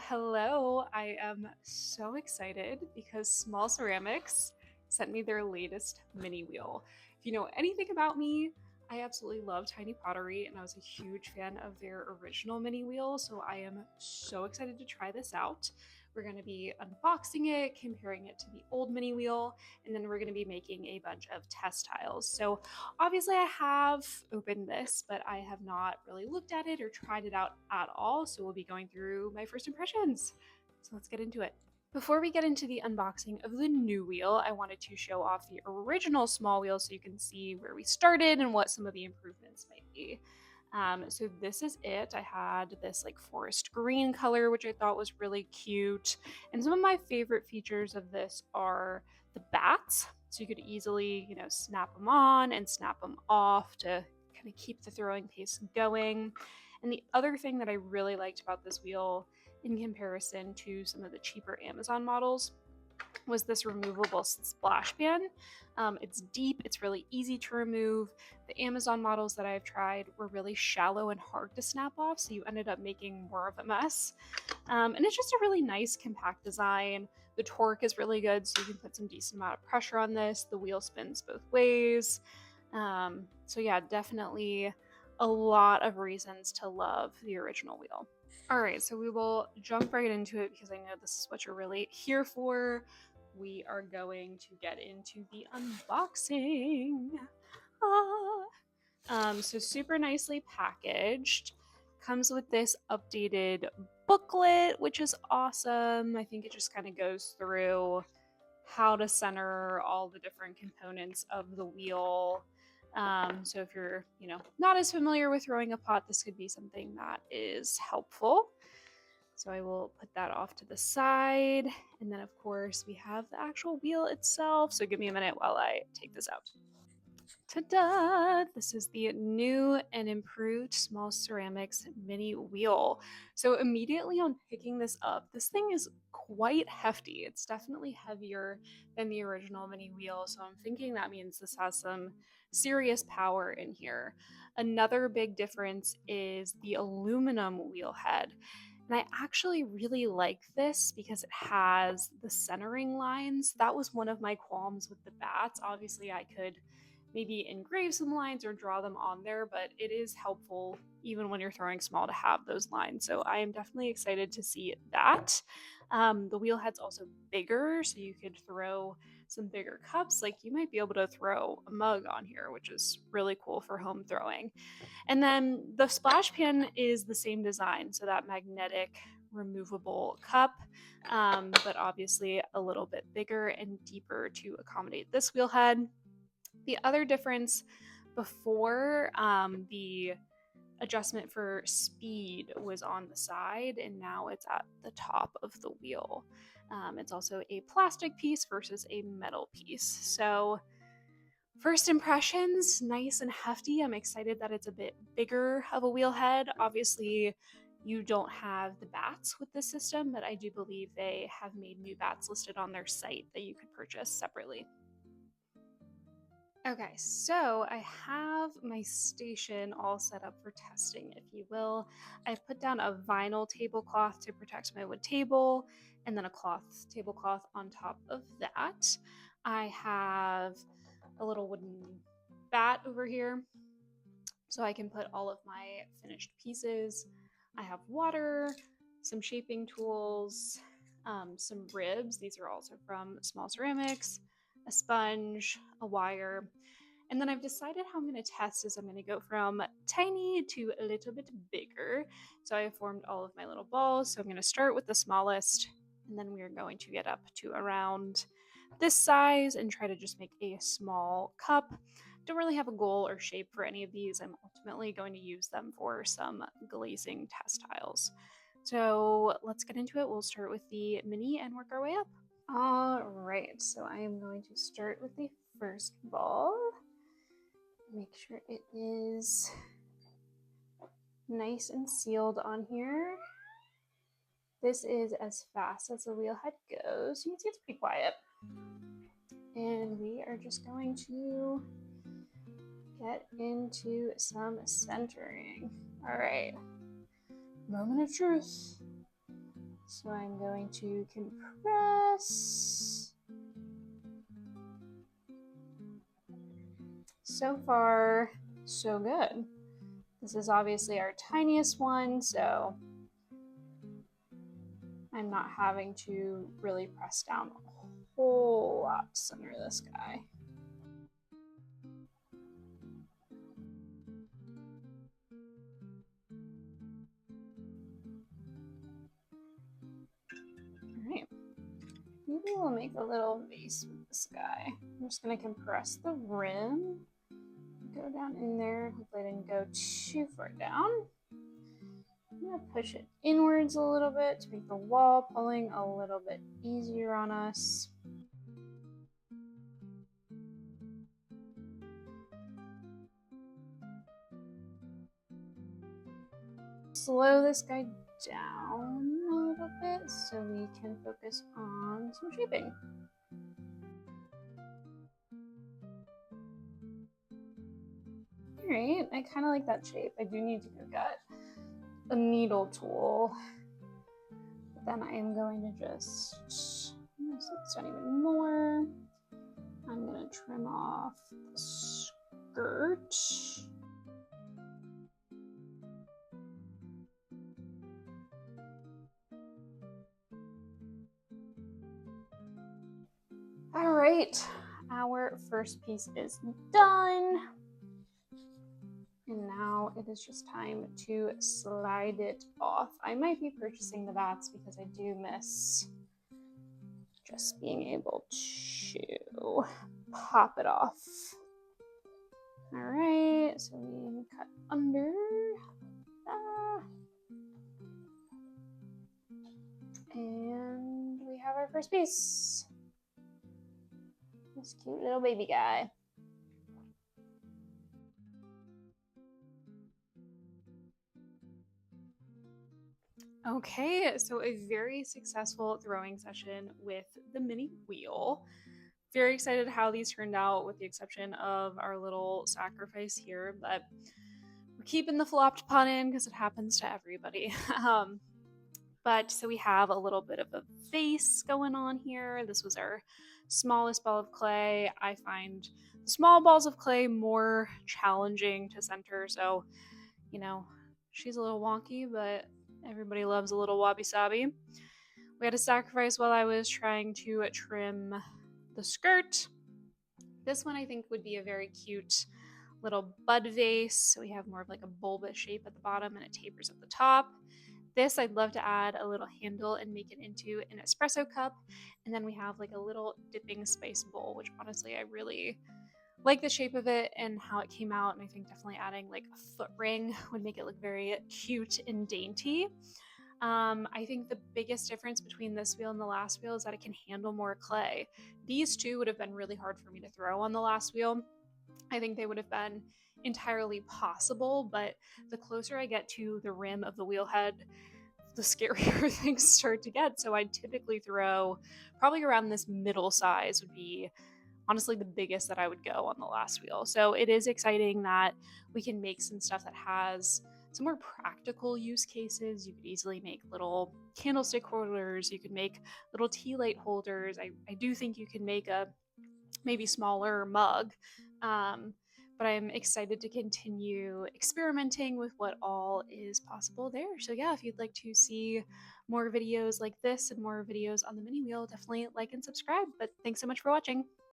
Hello. I am so excited because Small Ceramics sent me their latest mini wheel. If you know anything about me, I absolutely love tiny pottery and I was a huge fan of their original mini wheel, so I am so excited to try this out. We're going to be unboxing it, comparing it to the old mini wheel, and then we're going to be making a bunch of test tiles. So obviously I have opened this, but I have not really looked at it or tried it out at all. So we'll be going through my first impressions. So let's get into it. Before we get into the unboxing of the new wheel, I wanted to show off the original small wheel so you can see where we started and what some of the improvements might be. So this is it. I had this like forest green color, which I thought was really cute. And some of my favorite features of this are the bats. So you could easily, snap them on and snap them off to kind of keep the throwing pace going. And the other thing that I really liked about this wheel in comparison to some of the cheaper Amazon models was this removable splash pan. It's deep, it's really easy to remove. The Amazon models that I've tried were really shallow and hard to snap off, so you ended up making more of a mess. And it's just a really nice compact design. The torque is really good, so you can put some decent amount of pressure on this. The wheel spins both ways. So yeah, definitely a lot of reasons to love the original wheel. All right, so we will jump right into it because I know this is what you're really here for. We are going to get into the unboxing. So super nicely packaged. Comes with this updated booklet, which is awesome. I think it just kind of goes through how to center all the different components of the wheel. So if you're, not as familiar with throwing a pot, this could be something that is helpful. So I will put that off to the side. And then of course we have the actual wheel itself. So give me a minute while I take this out. Ta-da! This is the new and improved Small Ceramics mini wheel. So immediately on picking this up, this thing is quite hefty. It's definitely heavier than the original mini wheel, so I'm thinking that means this has some serious power in here. Another big difference is the aluminum wheel head. And I actually really like this because it has the centering lines. That was one of my qualms with the bats. Obviously, I could maybe engrave some lines or draw them on there, but it is helpful even when you're throwing small to have those lines. So I am definitely excited to see that. The wheel head's also bigger, so you could throw some bigger cups. Like you might be able to throw a mug on here, which is really cool for home throwing. And then the splash pan is the same design, so that magnetic removable cup, but obviously a little bit bigger and deeper to accommodate this wheel head. The other difference before, the adjustment for speed was on the side and now it's at the top of the wheel. It's also a plastic piece versus a metal piece. So first impressions, nice and hefty. I'm excited that it's a bit bigger of a wheel head. Obviously, you don't have the bats with this system, but I do believe they have made new bats listed on their site that you could purchase separately. Okay, so I have my station all set up for testing, if you will. I've put down a vinyl tablecloth to protect my wood table, and then a tablecloth on top of that. I have a little wooden bat over here, so I can put all of my finished pieces. I have water, some shaping tools, some ribs. These are also from Small Ceramics, a sponge, a wire. And then I've decided how I'm going to test is I'm going to go from tiny to a little bit bigger. So I have formed all of my little balls. So I'm going to start with the smallest, and then we're going to get up to around this size and try to just make a small cup. Don't really have a goal or shape for any of these. I'm ultimately going to use them for some glazing test tiles. So let's get into it. We'll start with the mini and work our way up. All right, so I am going to start with the first ball. Make sure it is nice and sealed on here. This is as fast as the wheel head goes. You can see it's pretty quiet. And we are just going to get into some centering. All right, moment of truth. So I'm going to compress. So far, so good. This is obviously our tiniest one, so I'm not having to really press down a whole lot to center this guy. All right, maybe we'll make a little vase with this guy. I'm just gonna compress the rim, go down in there. Hopefully I didn't go too far down. I'm gonna push it inwards a little bit to make the wall pulling a little bit easier on us. Slow this guy down a little bit so we can focus on some shaping. All right, I kind of like that shape. I do need to go get a needle tool, but then I am going to just slow this down even more. I'm gonna trim off the skirt. All right, our first piece is done. And now it is just time to slide it off. I might be purchasing the bats because I do miss just being able to pop it off. All right, so we cut under. And we have our first piece. This cute little baby guy. Okay, so a very successful throwing session with the mini wheel. Very excited how these turned out with the exception of our little sacrifice here, but we're keeping the flopped pun in because it happens to everybody. But so we have a little bit of a vase going on here. This was our smallest ball of clay. I find small balls of clay more challenging to center, so you know, she's a little wonky, but everybody loves a little wabi-sabi. We had a sacrifice while I was trying to trim the skirt. This one I think would be a very cute little bud vase. So we have more of like a bulbous shape at the bottom and it tapers at the top. This I'd love to add a little handle and make it into an espresso cup. And then we have like a little dipping spice bowl, which honestly I really like the shape of it and how it came out. And I think definitely adding like a foot ring would make it look very cute and dainty. I think the biggest difference between this wheel and the last wheel is that it can handle more clay. These two would have been really hard for me to throw on the last wheel. I think they would have been entirely possible, but the closer I get to the rim of the wheel head, the scarier things start to get. So I'd typically throw probably around this middle size would be honestly the biggest that I would go on the last wheel. So it is exciting that we can make some stuff that has some more practical use cases. You could easily make little candlestick holders, you could make little tea light holders. I do think you can make a maybe smaller mug. But I'm excited to continue experimenting with what all is possible there. So yeah, if you'd like to see more videos like this and more videos on the mini wheel, definitely like and subscribe. But thanks so much for watching.